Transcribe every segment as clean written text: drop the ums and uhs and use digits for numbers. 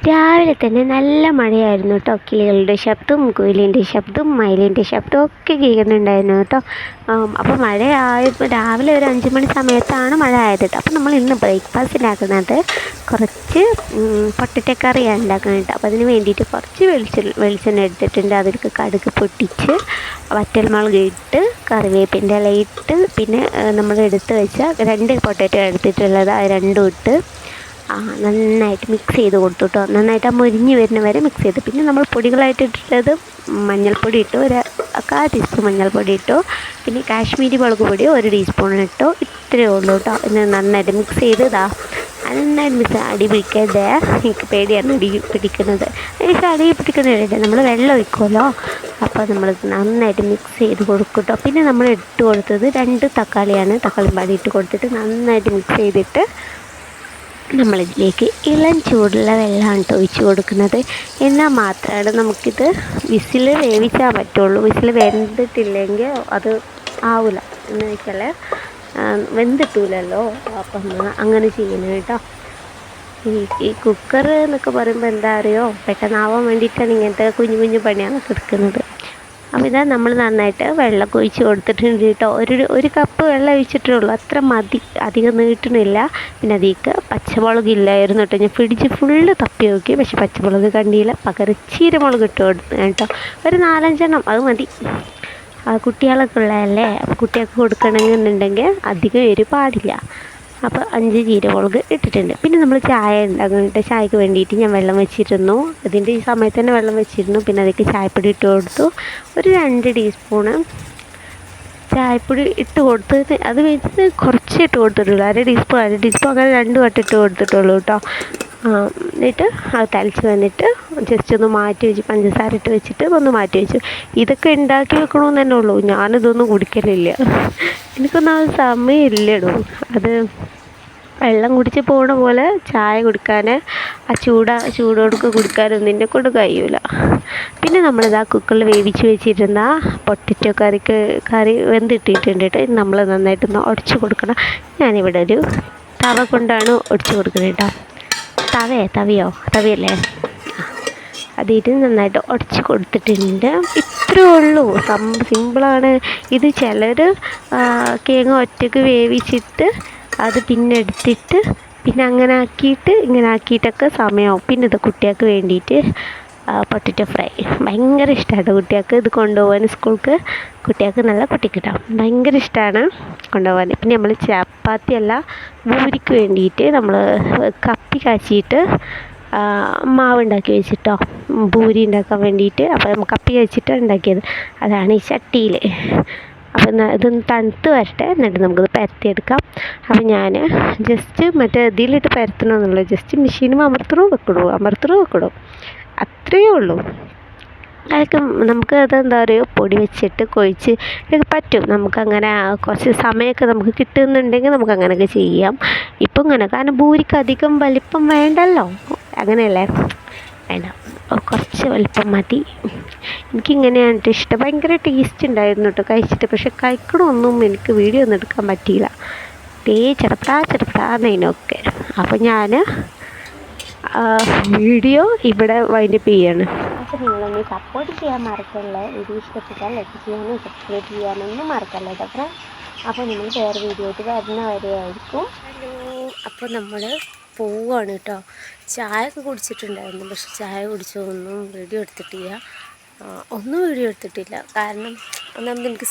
രാവിലെ തന്നെ നല്ല മഴയായിരുന്നു കേട്ടോ. കിളികളുടെ ശബ്ദവും കുയിലിൻ്റെ ശബ്ദവും മയിലിൻ്റെ ശബ്ദവും ഒക്കെ കേൾക്കുന്നുണ്ടായിരുന്നു കേട്ടോ. അപ്പോൾ മഴയായപ്പോൾ രാവിലെ ഒരു 5 മണി സമയത്താണ് മഴ ആയത് കേട്ടോ. അപ്പോൾ നമ്മൾ ഇന്ന് ബ്രേക്ക്ഫാസ്റ്റ് ഉണ്ടാക്കുന്നത് കുറച്ച് പൊട്ടറ്റോ കറിയാണ് ഉണ്ടാക്കുന്നത് കേട്ടോ. അപ്പോൾ അതിന് വേണ്ടിയിട്ട് കുറച്ച് വെളിച്ചെണ്ണ എടുത്തിട്ടുണ്ട്. അതിലേക്ക് കടുക് പൊട്ടിച്ച് വറ്റൽമുളക് ഇട്ട് കറിവേപ്പിൻ്റെ ഇല ഇട്ട് പിന്നെ നമ്മൾ എടുത്ത് വെച്ച 2 പൊട്ടറ്റോ എടുത്തിട്ടുള്ളത് അത് രണ്ടും ഇട്ട് നന്നായിട്ട് മിക്സ് ചെയ്ത് കൊടുത്തു കേട്ടോ. നന്നായിട്ട് ആ മുരിഞ്ഞ് വരുന്ന വരെ മിക്സ് ചെയ്തു. പിന്നെ നമ്മൾ പൊടികളായിട്ട് ഇട്ടിട്ടത് മഞ്ഞൾപ്പൊടി ഇട്ടു, 1/4 ടീസ്പൂൺ മഞ്ഞൾപ്പൊടി ഇട്ടു. പിന്നെ കാശ്മീരി മുളക് പൊടി 1 ടീസ്പൂൺ ഇട്ടു. ഇത്രയേ ഉള്ളൂ കേട്ടോ. ഇത് നന്നായിട്ട് മിക്സ് ചെയ്ത് നന്നായിട്ട് അടി പിടിക്കാതെ, എനിക്ക് പേടിയാണ് അടി പിടിക്കുന്നത്. അടി പിടിക്കുന്നില്ല, നമ്മൾ വെള്ളം ഒഴിക്കുമല്ലോ. അപ്പോൾ നമ്മൾ നന്നായിട്ട് മിക്സ് ചെയ്ത് കൊടുക്കും കേട്ടോ. പിന്നെ നമ്മൾ ഇട്ട് കൊടുത്തത് 2 തക്കാളിയാണ്. തക്കാളി പാടി ഇട്ട് കൊടുത്തിട്ട് നന്നായിട്ട് മിക്സ് ചെയ്തിട്ട് നമ്മളിതിലേക്ക് ഇളം ചൂടുള്ള വെള്ളമാണ് ഒഴിച്ച് കൊടുക്കുന്നത്. എന്നാൽ മാത്രമാണ് നമുക്കിത് വിസിൽ വേവിച്ചാൽ പറ്റുള്ളൂ. വിസിൽ വെന്തിട്ടില്ലെങ്കിൽ അത് ആവില്ല. എന്ന് വെച്ചാൽ വെന്തിട്ടില്ലല്ലോ. അപ്പം അങ്ങനെ ചെയ്യണം കേട്ടോ. ഈ കുക്കർ എന്നൊക്കെ പറയുമ്പോൾ എന്താ അറിയോ, പെട്ടെന്നാവാൻ വേണ്ടിയിട്ടാണ് ഇങ്ങനത്തെ കുഞ്ഞു കുഞ്ഞു പണികളൊക്കെ എടുക്കുന്നത്. അപ്പോൾ ഇതാ നമ്മൾ നന്നായിട്ട് വെള്ളം ഒഴിച്ച് കൊടുത്തിട്ടുണ്ട് കേട്ടോ. ഒരു കപ്പ് വെള്ളം ഒഴിച്ചിട്ടേ ഉള്ളൂ, അത്ര മതി, അധികം നീട്ടണില്ല. പിന്നെ അതിലേക്ക് പച്ചമുളക് ഇല്ലായിരുന്നു കേട്ടോ. ഞാൻ ഫ്രിഡ്ജ് ഫുള്ള് തപ്പി നോക്കി, പക്ഷെ പച്ചമുളക് കണ്ടില്ല. പകരം ചീരമുളക് ഇട്ട് കൊടുത്തു കേട്ടോ. ഒരു 4-5 എണ്ണം അത് മതി. കുട്ടികളൊക്കെ ഉള്ളതല്ലേ, അപ്പോൾ കുട്ടികൾക്ക് കൊടുക്കണമെന്നുണ്ടെങ്കിൽ അധികം എരിവ് പാടില്ല. അപ്പോൾ 5 ജീരമുളക് ഇട്ടിട്ടുണ്ട്. പിന്നെ നമ്മൾ ചായ ഉണ്ടാക്കുന്നുണ്ട്. ചായക്ക് വേണ്ടിയിട്ട് ഞാൻ വെള്ളം വെച്ചിരുന്നു. ഇതിൻ്റെ ഈ സമയത്ത് തന്നെ വെള്ളം വെച്ചിരുന്നു. പിന്നെ അതിലേക്ക് ചായപ്പൊടി ഇട്ട് കൊടുത്തു. ഒരു 2 ടീസ്പൂണ് ചായപ്പൊടി ഇട്ട് കൊടുത്ത് അത് വെച്ച് കുറച്ച് ഇട്ട് കൊടുത്തിട്ടുള്ളൂ. 1/2 ടീസ്പൂൺ അങ്ങനെ 2 വട്ടം ഇട്ട് കൊടുത്തിട്ടുള്ളൂ കേട്ടോ. എന്നിട്ട് അത് തളിച്ച് വന്നിട്ട് ജസ്റ്റ് ഒന്ന് മാറ്റി വെച്ച് പഞ്ചസാര ഇട്ട് വെച്ചിട്ട് ഒന്ന് മാറ്റി വെച്ചു. ഇതൊക്കെ ഉണ്ടാക്കി വെക്കണമെന്ന് തന്നെ ഉള്ളൂ. ഞാനിതൊന്നും കുടിക്കലില്ല, എനിക്കൊന്നും അത് സമയമില്ലടോ. അത് വെള്ളം കുടിച്ച് പോകണ പോലെ ചായ കുടിക്കാൻ, ആ ചൂടോടൊക്കെ കുടിക്കാനൊന്നും എന്നെ കൊണ്ട് കഴിയൂല. പിന്നെ നമ്മളിതാ കുക്കറിൽ വേവിച്ച് വെച്ചിരുന്ന പൊട്ടറ്റോ കറി വെന്തിട്ടിട്ടുണ്ട് കേട്ടോ. ഇത് നമ്മൾ നന്നായിട്ടൊന്ന് ഉടച്ച് കൊടുക്കണം. ഞാനിവിടെ ഒരു തവ കൊണ്ടാണ് ഉടച്ച് കൊടുക്കുന്നത് കേട്ടോ. തവയല്ലേ, അതിട്ട് നന്നായിട്ട് ഉടച്ച് കൊടുത്തിട്ടുണ്ട്. ഇത്രയേ ഉള്ളൂ, സിമ്പിളാണ് ഇത്. ചിലർ കിഴങ്ങ് ഒറ്റക്ക് വേവിച്ചിട്ട് അത് പിന്നെ എടുത്തിട്ട് പിന്നെ അങ്ങനെ ആക്കിയിട്ടൊക്കെ സമയമാവും. പിന്നെ ഇത് കുട്ടികൾക്ക് വേണ്ടിയിട്ട് പൊട്ടറ്റോ ഫ്രൈ ഭയങ്കര ഇഷ്ടമാണ് കുട്ടികൾക്ക്. ഇത് കൊണ്ടുപോകാൻ സ്കൂൾക്ക് കുട്ടികൾക്ക് നല്ല കുട്ടിക്കിട്ടാം ഭയങ്കര ഇഷ്ടമാണ് കൊണ്ടുപോകാൻ. പിന്നെ നമ്മൾ ചപ്പാത്തി അല്ല, പൂരിക്ക് വേണ്ടിയിട്ട് നമ്മൾ കപ്പി കാച്ചിയിട്ട് മാവ് ഉണ്ടാക്കി വെച്ചിട്ടോ, പൂരി ഉണ്ടാക്കാൻ വേണ്ടിയിട്ട്. അപ്പോൾ കപ്പി വെച്ചിട്ട് ഉണ്ടാക്കിയത് അതാണ് ഈ ചട്ടിയിൽ. അപ്പോൾ ഇതൊന്ന് തണുത്ത് വരട്ടെ, എന്നിട്ട് നമുക്കിത് പരത്തിയെടുക്കാം. അപ്പോൾ ഞാൻ ജസ്റ്റ് മറ്റേ ഇതിലിട്ട് പരത്തണമെന്നുള്ളൂ. ജസ്റ്റ് മെഷീനും അമർത്തണോ വെക്കണോ അത്രയേ ഉള്ളൂ. അതൊക്കെ നമുക്ക് അതെന്താ പറയുക, പൊടി വെച്ചിട്ട് കുഴച്ച് ഇതൊക്കെ പറ്റും. നമുക്കങ്ങനെ കുറച്ച് സമയമൊക്കെ നമുക്ക് കിട്ടുന്നുണ്ടെങ്കിൽ നമുക്ക് അങ്ങനെയൊക്കെ ചെയ്യാം. ഇപ്പം ഇങ്ങനെ, കാരണം പൂരിക്ക് അധികം വലിപ്പം വേണ്ടല്ലോ, അങ്ങനെയല്ലേ, വേണ്ട, കുറച്ച് വലിപ്പം മതി. എനിക്കിങ്ങനെയാണ് ഇഷ്ടം. ഭയങ്കര ടേസ്റ്റ് ഉണ്ടായിരുന്നു കേട്ടോ കഴിച്ചിട്ട്. പക്ഷെ കഴിക്കണമൊന്നും എനിക്ക് വീഡിയോ ഒന്നും എടുക്കാൻ പറ്റിയില്ല, ചെറുപ്പടാന്നതിനൊക്കെ. അപ്പോൾ ഞാൻ വീഡിയോ ഇവിടെ വൈൻഡപ്പ് ചെയ്യാണ്. അപ്പോൾ നിങ്ങളൊന്ന് സപ്പോർട്ട് ചെയ്യാൻ മറക്കല്ലേ. വീഡിയോ ഇഷ്ടപ്പെട്ടാൽ ലൈക്ക് ചെയ്യാനും സബ്സ്ക്രൈബ് ചെയ്യാനൊന്നും മറക്കല്ലേ കേട്ടോ. അപ്പോൾ നിങ്ങൾ വേറെ വീഡിയോ ആയിട്ട് വരുന്നവരെയായിരിക്കും. അപ്പോൾ നമ്മൾ പോവുകയാണ് കേട്ടോ. ചായ ഒക്കെ കുടിച്ചിട്ടുണ്ടായിരുന്നു, പക്ഷെ ചായ കുടിച്ചൊന്നും വീഡിയോ എടുത്തിട്ടില്ല. കാരണം ഒന്നാമത് എനിക്ക്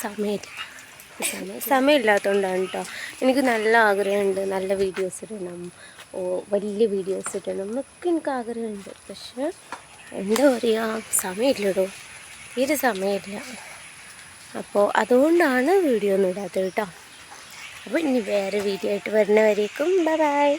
സമയമില്ലാത്തതുകൊണ്ടാണ് കേട്ടോ. എനിക്ക് നല്ല ആഗ്രഹമുണ്ട്, നല്ല വീഡിയോസ് ഇടണം, വലിയ വീഡിയോസ് ഇടണം എന്നൊക്കെ എനിക്ക് ആഗ്രഹമുണ്ട്. പക്ഷെ എന്താ പറയുക, സമയമില്ലടോ, തീരെ സമയമില്ല. അപ്പോൾ അതുകൊണ്ടാണ് വീഡിയോ ഒന്നും ഇടാത്തത് കേട്ടോ. അപ്പോൾ ഇനി വേറെ വീഡിയോ ആയിട്ട് വരുന്നവരേക്കും ബൈ.